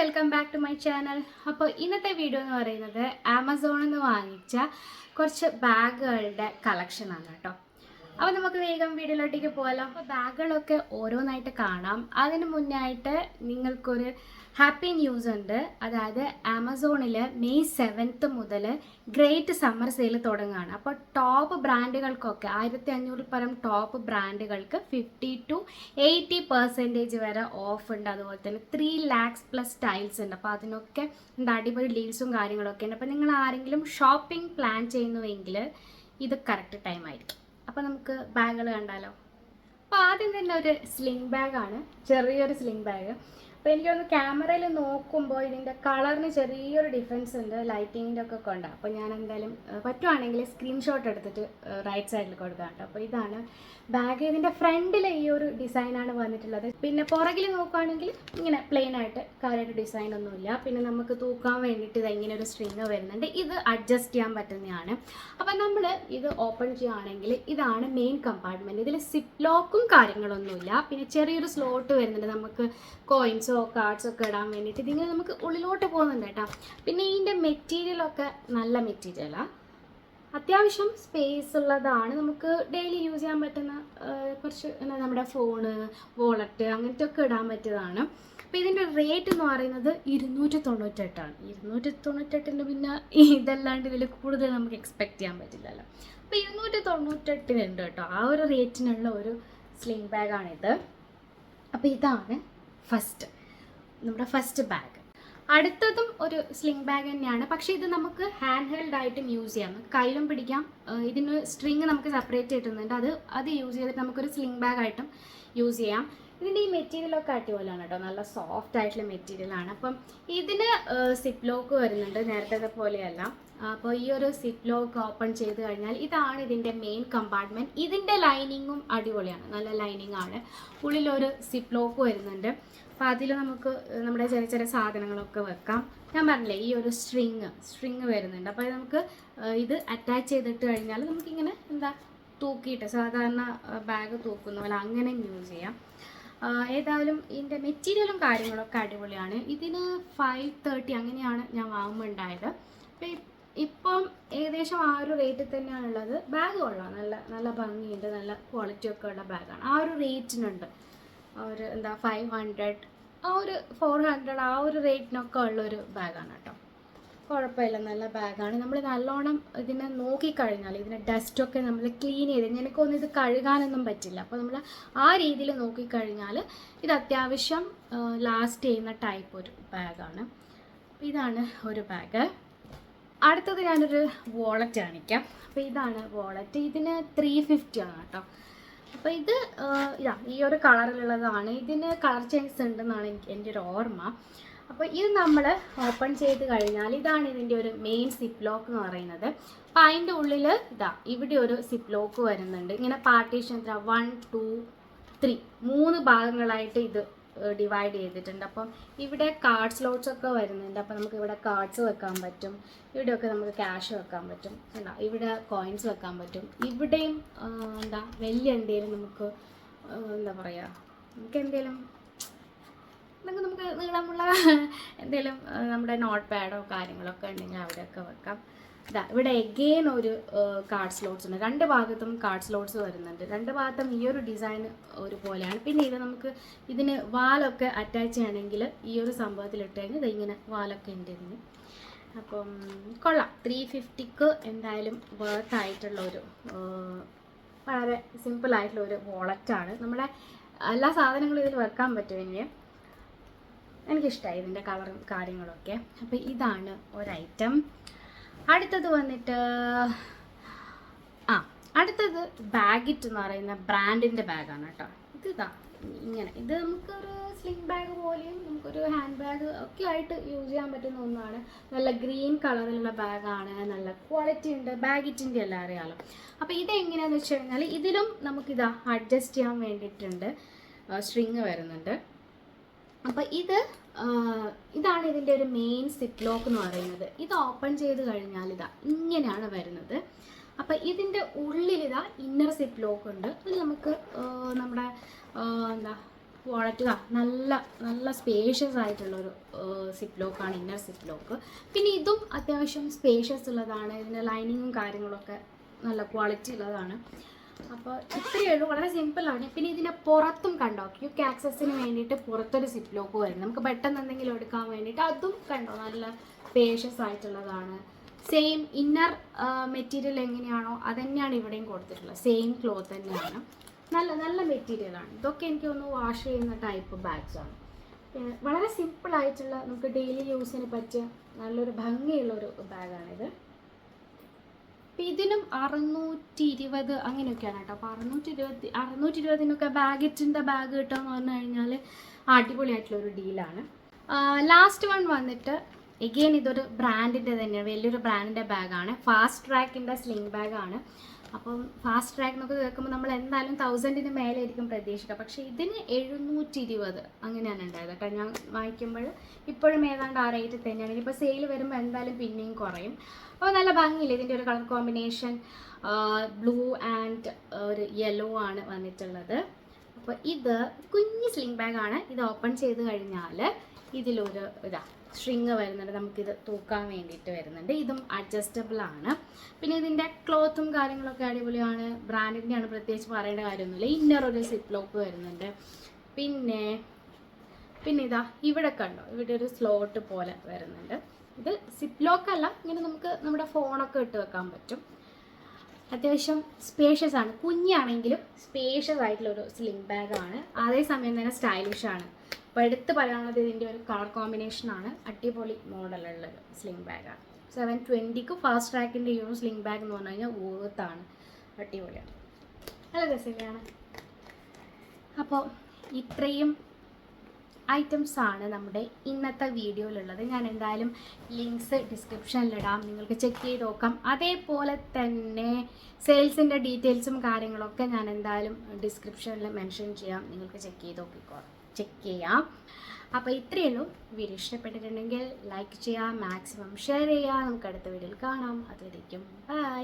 Welcome back to my channel. അപ്പോൾ ഇന്നത്തെ video എന്ന് പറയുന്നത് ആമസോണിൽ നിന്ന് വാങ്ങിച്ച കുറച്ച് ബാഗുകളുടെ കളക്ഷനാണ് കേട്ടോ. അപ്പോൾ നമുക്ക് വേഗം വീഡിയോയിലോട്ടേക്ക് പോകാമല്ലോ. അപ്പോൾ ബാഗുകളൊക്കെ ഓരോന്നായിട്ട് കാണാം. അതിന് മുന്നായിട്ട് നിങ്ങൾക്കൊരു ഹാപ്പി ന്യൂസ് ഉണ്ട്. അതായത് ആമസോണിൽ May 7 മുതൽ ഗ്രേറ്റ് സമ്മർ സെയിൽ തുടങ്ങുകയാണ്. അപ്പോൾ ടോപ്പ് ബ്രാൻഡുകൾക്കൊക്കെ 1500 പരം ടോപ്പ് ബ്രാൻഡുകൾക്ക് 50 to 80% വരെ ഓഫ് ഉണ്ട്. അതുപോലെ തന്നെ 3 lakhs പ്ലസ് സ്റ്റൈൽസ് ഉണ്ട്. അപ്പോൾ അതിനൊക്കെ എന്താ അടിപൊളി ഡീൽസും കാര്യങ്ങളൊക്കെ ഉണ്ട്. അപ്പോൾ നിങ്ങൾ ആരെങ്കിലും ഷോപ്പിംഗ് പ്ലാൻ ചെയ്യുന്നുവെങ്കിൽ ഇത് കറക്റ്റ് ടൈം ആയിരിക്കും. അപ്പോൾ നമുക്ക് ബാഗുകൾ കണ്ടാലോ. അപ്പോൾ ആദ്യം തന്നെ ഒരു സ്ലിംഗ് ബാഗാണ്, ചെറിയൊരു സ്ലിംഗ് ബാഗ്. അപ്പോൾ എനിക്കൊന്ന് ക്യാമറയിൽ നോക്കുമ്പോൾ ഇതിൻ്റെ കളറിന് ചെറിയൊരു ഡിഫറൻസ് ഉണ്ട്, ലൈറ്റിങ്ങിൻ്റെ ഒക്കെ കൊണ്ട്. അപ്പോൾ ഞാൻ എന്തായാലും പറ്റുവാണെങ്കിൽ സ്ക്രീൻഷോട്ട് എടുത്തിട്ട് റൈറ്റ് സൈഡിൽ കൊടുക്കാം കേട്ടോ. അപ്പോൾ ഇതാണ് ബാഗ്. ഇതിൻ്റെ ഫ്രണ്ടിൽ ഈ ഒരു ഡിസൈനാണ് വന്നിട്ടുള്ളത്. പിന്നെ പുറകിൽ നോക്കുകയാണെങ്കിൽ ഇങ്ങനെ പ്ലെയിൻ ആയിട്ട് കാര്യമായിട്ട് ഡിസൈൻ ഒന്നുമില്ല. പിന്നെ നമുക്ക് തൂക്കാൻ വേണ്ടിയിട്ട് ഇത് ഇങ്ങനെ ഒരു സ്ട്രിങ് വരുന്നുണ്ട്. ഇത് അഡ്ജസ്റ്റ് ചെയ്യാൻ പറ്റുന്നതാണ്. അപ്പോൾ നമ്മൾ ഇത് ഓപ്പൺ ചെയ്യുകയാണെങ്കിൽ ഇതാണ് മെയിൻ കമ്പാർട്ട്മെൻറ്റ്. ഇതിൽ സിപ്പ് ലോക്കും കാര്യങ്ങളൊന്നുമില്ല. പിന്നെ ചെറിയൊരു സ്ലോട്ട് വരുന്നുണ്ട്, നമുക്ക് കോയിൻസോ കാർഡ്സോ ഒക്കെ ഇടാൻ വേണ്ടിയിട്ട്. ഇതിങ്ങനെ നമുക്ക് ഉള്ളിലോട്ട് പോകുന്നുണ്ട് കേട്ടോ. പിന്നെ ഇതിൻ്റെ മെറ്റീരിയലൊക്കെ നല്ല മെറ്റീരിയലാണ്, അത്യാവശ്യം സ്പേസ് ഉള്ളതാണ്. നമുക്ക് ഡെയിലി യൂസ് ചെയ്യാൻ പറ്റുന്ന കുറച്ച് നമ്മുടെ ഫോണ്, വോളറ്റ് അങ്ങനത്തെ ഒക്കെ ഇടാൻ പറ്റിയതാണ്. അപ്പോൾ ഇതിൻ്റെ റേറ്റ് എന്ന് പറയുന്നത് 298ആണ്. 298 പിന്നെ ഇതല്ലാണ്ട് ഇതിൽ കൂടുതൽ നമുക്ക് എക്സ്പെക്റ്റ് ചെയ്യാൻ പറ്റില്ലല്ലോ. അപ്പോൾ 298 കേട്ടോ. ആ ഒരു റേറ്റിനുള്ള ഒരു സ്ലിംഗ് ബാഗാണിത്. അപ്പോൾ ഇതാണ് നമ്മുടെ ഫസ്റ്റ് ബാഗ്. അടുത്തതും ഒരു സ്ലിംഗ് ബാഗ് തന്നെയാണ്, പക്ഷേ ഇത് നമുക്ക് ഹാൻഡ് ഹെൽഡ് ആയിട്ടും യൂസ് ചെയ്യാം, കയ്യിലും പിടിക്കാം. ഇതിന് സ്ട്രിങ് നമുക്ക് സെപ്പറേറ്റ് കിട്ടുന്നുണ്ട്. അത് യൂസ് ചെയ്തിട്ട് നമുക്കൊരു സ്ലിംഗ് ബാഗ് ആയിട്ടും യൂസ് ചെയ്യാം. ഇതിൻ്റെ ഈ മെറ്റീരിയലൊക്കെ അടിപൊളിയാണ് കേട്ടോ, നല്ല സോഫ്റ്റ് ആയിട്ടുള്ള മെറ്റീരിയലാണ്. അപ്പം ഇതിന് സിപ്പ് ലോക്ക് വരുന്നുണ്ട്, നേരത്തെ പോലെയല്ല. അപ്പോൾ ഈ ഒരു സിപ്പ് ലോക്ക് ഓപ്പൺ ചെയ്ത് കഴിഞ്ഞാൽ ഇതാണ് ഇതിൻ്റെ മെയിൻ കമ്പാർട്ട്മെൻറ്റ്. ഇതിൻ്റെ ലൈനിങ്ങും അടിപൊളിയാണ്, നല്ല ലൈനിങ് ആണ്. ഉള്ളിലൊരു സിപ്പ് ലോക്ക് വരുന്നുണ്ട്. അപ്പോൾ അതിൽ നമുക്ക് നമ്മുടെ ചെറിയ ചെറിയ സാധനങ്ങളൊക്കെ വെക്കാം. ഞാൻ പറഞ്ഞില്ലേ, ഈ ഒരു സ്ട്രിങ് വരുന്നുണ്ട്. അപ്പോൾ നമുക്ക് ഇത് അറ്റാച്ച് ചെയ്തിട്ട് കഴിഞ്ഞാൽ നമുക്കിങ്ങനെ തൂക്കിയിട്ട് സാധാരണ ബാഗ് തൂക്കുന്ന പോലെ അങ്ങനെ യൂസ് ചെയ്യാം. ഏതായാലും ഇതിൻ്റെ മെറ്റീരിയലും കാര്യങ്ങളൊക്കെ അടിപൊളിയാണ്. ഇതിന് 530 അങ്ങനെയാണ് ഞാൻ വാങ്ങുമ്പോൾ ഉണ്ടായത്. അപ്പോൾ ഇപ്പം ഏകദേശം ആ ഒരു റേറ്റിൽ തന്നെയാണുള്ളത്. ബാഗ് കൊള്ളാം, നല്ല ഭംഗിയുണ്ട്, നല്ല ക്വാളിറ്റി ഒക്കെ ഉള്ള ബാഗാണ്. ആ ഒരു റേറ്റിനുണ്ട്, ഒരു 500 ആ ഒരു 400 ആ ഒരു റേറ്റിനൊക്കെ ഉള്ളൊരു ബാഗാണ് കേട്ടോ. കുഴപ്പമില്ല, നല്ല ബാഗാണ്. നമ്മൾ നല്ലോണം ഇതിനെ നോക്കിക്കഴിഞ്ഞാൽ ഇതിൻ്റെ ഡസ്റ്റൊക്കെ നമ്മൾ ക്ലീൻ ചെയ്ത്, എനിക്കൊന്നും ഇത് കഴുകാനൊന്നും പറ്റില്ല. അപ്പോൾ നമ്മൾ ആ രീതിയിൽ നോക്കിക്കഴിഞ്ഞാൽ ഇത് അത്യാവശ്യം ലാസ്റ്റ് ചെയ്യുന്ന ടൈപ്പ് ഒരു ബാഗാണ്. ഇതാണ് ഒരു ബാഗ്. അടുത്തത് ഞാനൊരു വോളറ്റ് കാണിക്കാം. അപ്പോൾ ഇതാണ് വോളറ്റ്. ഇതിന് 350 ആണ് കേട്ടോ. അപ്പോൾ ഇത് ഈ ഒരു കളറിലുള്ളതാണ്. ഇതിന് കളർ ചേഞ്ചസ് ഉണ്ടെന്നാണ് എൻ്റെ ഒരു ഓർമ്മ. അപ്പോൾ ഇത് നമ്മൾ ഓപ്പൺ ചെയ്ത് കഴിഞ്ഞാൽ ഇതാണ് ഇതിൻ്റെ ഒരു മെയിൻ സിപ്പ് ലോക്ക് എന്ന് പറയുന്നത്. അപ്പോൾ അതിൻ്റെ ഉള്ളിൽ ഇവിടെ ഒരു സിപ്പ് ലോക്ക് വരുന്നുണ്ട്. ഇങ്ങനെ പാർട്ടീഷൻ 1 2 3 3 ഭാഗങ്ങളായിട്ട് ഇത് ഡിവൈഡ് ചെയ്തിട്ടുണ്ട്. അപ്പം ഇവിടെ കാർഡ് സ്ലോട്ട്സ് ഒക്കെ വരുന്നുണ്ട്. അപ്പോൾ നമുക്ക് ഇവിടെ കാർഡ്സ് വെക്കാൻ പറ്റും, ഇവിടെയൊക്കെ നമുക്ക് ക്യാഷ് വെക്കാൻ പറ്റും, ഇവിടെ കോയിൻസ് വെക്കാൻ പറ്റും. ഇവിടെയും വലിയ എന്തെങ്കിലും നമുക്ക് പറയുക, നമുക്ക് നീളമുള്ള എന്തെങ്കിലും നമ്മുടെ നോട്ട് പാഡോ കാര്യങ്ങളൊക്കെ ഉണ്ടെങ്കിൽ അവിടെയൊക്കെ വെക്കാം. ഇവിടെ എഗെയിൻ ഒരു കാർഡ് സ്ലോട്ട്സ് ഉണ്ട്. 2 ഭാഗത്തും കാർഡ് സ്ലോട്ട്സ് വരുന്നുണ്ട്. 2 ഭാഗത്തും ഈ ഒരു ഡിസൈൻ ഒരുപോലെയാണ്. പിന്നെ ഇത് നമുക്ക് ഇതിന് വാലൊക്കെ അറ്റാച്ച് ചെയ്യണമെങ്കിൽ ഈ ഒരു സംഭവത്തിൽ ഇട്ട് കഴിഞ്ഞാൽ ഇങ്ങനെ വാലൊക്കെ ഉണ്ട് ഇതിന്. അപ്പം കൊള്ളാം. 350ക്ക് എന്തായാലും വർത്ത് ആയിട്ടുള്ളൊരു വളരെ സിമ്പിളായിട്ടുള്ളൊരു വോളറ്റാണ്. നമ്മുടെ എല്ലാ സാധനങ്ങളും ഇതിൽ വെക്കാൻ പറ്റും. എനിക്കിഷ്ടമായി ഇതിൻ്റെ കളറും കാര്യങ്ങളൊക്കെ. അപ്പോൾ ഇതാണ് ഒരൈറ്റം. അടുത്തത് വന്നിട്ട് അടുത്തത് ബാഗിറ്റ് എന്ന് പറയുന്ന ബ്രാൻഡിൻ്റെ ബാഗാണ് കേട്ടോ. ഇങ്ങനെ ഇത് നമുക്കൊരു സ്ലിംഗ് ബാഗ് പോലെയും നമുക്കൊരു ഹാൻഡ് ബാഗ് ഒക്കെ ആയിട്ട് യൂസ് ചെയ്യാൻ പറ്റുന്ന ഒന്നാണ്. നല്ല ഗ്രീൻ കളറിലുള്ള ബാഗാണ്, നല്ല ക്വാളിറ്റി ഉണ്ട്. ബാഗിറ്റിൻ്റെ എല്ലാം അറിയാമല്ലോ. അപ്പോൾ ഇതെങ്ങനെയാണെന്ന് വെച്ച് കഴിഞ്ഞാൽ ഇതിലും നമുക്കിതാ അഡ്ജസ്റ്റ് ചെയ്യാൻ വേണ്ടിയിട്ടുണ്ട്, സ്ട്രിങ് വരുന്നുണ്ട്. അപ്പോൾ ഇതാണ് ഇതിൻ്റെ ഒരു മെയിൻ സിപ്പ് ലോക്ക് എന്ന് പറയുന്നത്. ഇത് ഓപ്പൺ ചെയ്ത് കഴിഞ്ഞാൽ ഇങ്ങനെയാണ് വരുന്നത്. അപ്പോൾ ഇതിൻ്റെ ഉള്ളിൽ ഇന്നർ സിപ്പ് ലോക്ക് ഉണ്ട്. അത് നമുക്ക് നമ്മുടെ വാളറ്റ് നല്ല നല്ല സ്പേഷ്യസ് ആയിട്ടുള്ളൊരു സിപ്പ് ലോക്കാണ്, ഇന്നർ സിപ്പ് ലോക്ക്. പിന്നെ ഇതും അത്യാവശ്യം സ്പേഷ്യസ് ഉള്ളതാണ്. ഇതിൻ്റെ ലൈനിങ്ങും കാര്യങ്ങളൊക്കെ നല്ല ക്വാളിറ്റി ഉള്ളതാണ്. അപ്പോൾ ഇത്രയേ ഉള്ളൂ, വളരെ സിമ്പിളാണ്. പിന്നെ ഇതിൻ്റെ പുറത്തും കണ്ടോ, ക്യുക്ക് ആക്സസിന് വേണ്ടിയിട്ട് പുറത്തൊരു സിപ്പ് ലോക്ക് വരുന്നത്, നമുക്ക് പെട്ടെന്ന് എന്തെങ്കിലും എടുക്കാൻ വേണ്ടിയിട്ട്. അതും കണ്ടോ നല്ല സ്പേഷ്യസ് ആയിട്ടുള്ളതാണ്. സെയിം ഇന്നർ മെറ്റീരിയൽ എങ്ങനെയാണോ അത് തന്നെയാണ് ഇവിടെയും കൊടുത്തിട്ടുള്ളത്. സെയിം ക്ലോത്ത് തന്നെയാണ്, നല്ല നല്ല മെറ്റീരിയലാണ്. ഇതൊക്കെ എനിക്ക് ഒന്ന് വാഷ് ചെയ്യുന്ന ടൈപ്പ് ബാഗ്സാണ്. വളരെ സിമ്പിളായിട്ടുള്ള നമുക്ക് ഡെയിലി യൂസിന് പറ്റിയ നല്ലൊരു ഭംഗിയുള്ളൊരു ബാഗാണിത്. അപ്പം ഇതിനും 620 അങ്ങനെയൊക്കെയാണ് കേട്ടോ. അപ്പോൾ 620 ബാഗിറ്റിൻ്റെ ബാഗ് കിട്ടുകയെന്ന് പറഞ്ഞു കഴിഞ്ഞാൽ അടിപൊളിയായിട്ടുള്ളൊരു ഡീലാണ്. ലാസ്റ്റ് വൺ വന്നിട്ട് എഗെയിൻ ഇതൊരു ബ്രാൻഡിൻ്റെ തന്നെയാണ്, വലിയൊരു ബ്രാൻഡിൻ്റെ ബാഗാണ്. ഫാസ്റ്റ് ട്രാക്കിൻ്റെ സ്ലിംഗ് ബാഗാണ്. അപ്പം ഫാസ്റ്റ് ട്രാക്ക് എന്നൊക്കെ കേൾക്കുമ്പോൾ നമ്മൾ എന്തായാലും 1000-ന് മേലെ ആയിരിക്കും പ്രതീക്ഷിക്കുക. പക്ഷേ ഇതിന് 720 അങ്ങനെയാണ് ഉണ്ടായത് കേട്ടോ. ഞാൻ വാങ്ങിക്കുമ്പോൾ ഇപ്പോഴും ഏതാണ്ട് ആ റേറ്റ് തന്നെയാണ്. ഇപ്പോൾ സെയിൽ വരുമ്പോൾ എന്തായാലും പിന്നെയും കുറയും. അപ്പോൾ നല്ല ഭംഗിയില്ല. ഇതിൻ്റെ ഒരു കളർ കോമ്പിനേഷൻ ബ്ലൂ ആൻഡ് ഒരു യെല്ലോ ആണ് വന്നിട്ടുള്ളത്. അപ്പോൾ ഇത് കുഞ്ഞ് സ്ലിംഗ് ബാഗാണ്. ഇത് ഓപ്പൺ ചെയ്ത് കഴിഞ്ഞാൽ ഇതിലൊരു സ്ട്രിങ് വരുന്നുണ്ട്, നമുക്കിത് തൂക്കാൻ വേണ്ടിയിട്ട് വരുന്നുണ്ട്. ഇതും അഡ്ജസ്റ്റബിൾ ആണ്. പിന്നെ ഇതിൻ്റെ ക്ലോത്തും കാര്യങ്ങളൊക്കെ അടിപൊളിയാണ്. ബ്രാൻഡിൻ്റെയാണ്, പ്രത്യേകിച്ച് പറയേണ്ട കാര്യമൊന്നുമില്ല. ഇന്നർ ഒരു സിപ്പ് ലോക്ക് വരുന്നുണ്ട്. പിന്നെ ഇതാ ഇവിടെ കണ്ടോ, ഇവിടെ ഒരു സ്ലോട്ട് പോലെ വരുന്നുണ്ട്. ഇത് സിപ്പ് ലോക്കല്ല, ഇങ്ങനെ നമുക്ക് നമ്മുടെ ഫോണൊക്കെ ഇട്ട് വെക്കാൻ പറ്റും. അത്യാവശ്യം സ്പേഷ്യസ് ആണ്, കുഞ്ഞാണെങ്കിലും സ്പേഷ്യസ് ആയിട്ടുള്ളൊരു സ്ലിംഗ് ബാഗാണ്. അതേസമയം തന്നെ സ്റ്റൈലിഷാണ്. അപ്പോൾ എടുത്ത് പറയാനുള്ളത് ഇതിൻ്റെ ഒരു കളർ കോമ്പിനേഷനാണ്. അടിപൊളി മോഡലുള്ളൊരു സ്ലിംഗ് ബാഗാണ്. 720 ഫാസ്റ്റ് ട്രാക്കിൻ്റെ ഈ ഒരു സ്ലിംഗ് ബാഗ് എന്ന് പറഞ്ഞു കഴിഞ്ഞാൽ വർത്താണ്, അടിപൊളിയാണ്, നല്ല രസമാണ്. അപ്പോൾ ഇത്രയും ഐറ്റംസാണ് നമ്മുടെ ഇന്നത്തെ വീഡിയോയിലുള്ളത്. ഞാൻ എന്തായാലും ലിങ്ക്സ് ഡിസ്ക്രിപ്ഷനിലിടാം, നിങ്ങൾക്ക് ചെക്ക് ചെയ്ത് നോക്കാം. അതേപോലെ തന്നെ സെയിൽസിൻ്റെ ഡീറ്റെയിൽസും കാര്യങ്ങളൊക്കെ ഞാൻ എന്തായാലും ഡിസ്ക്രിപ്ഷനിൽ മെൻഷൻ ചെയ്യാം, നിങ്ങൾക്ക് ചെക്ക് ചെയ്യാം. അപ്പോൾ ഇത്രയേ ഉള്ളൂ. വീഡിയോ ഇഷ്ടപ്പെട്ടിട്ടുണ്ടെങ്കിൽ ലൈക്ക് ചെയ്യുക, മാക്സിമം ഷെയർ ചെയ്യുക. നമുക്ക് അടുത്ത വീഡിയോയിൽ കാണാം. അതുവരേക്കും ബൈ.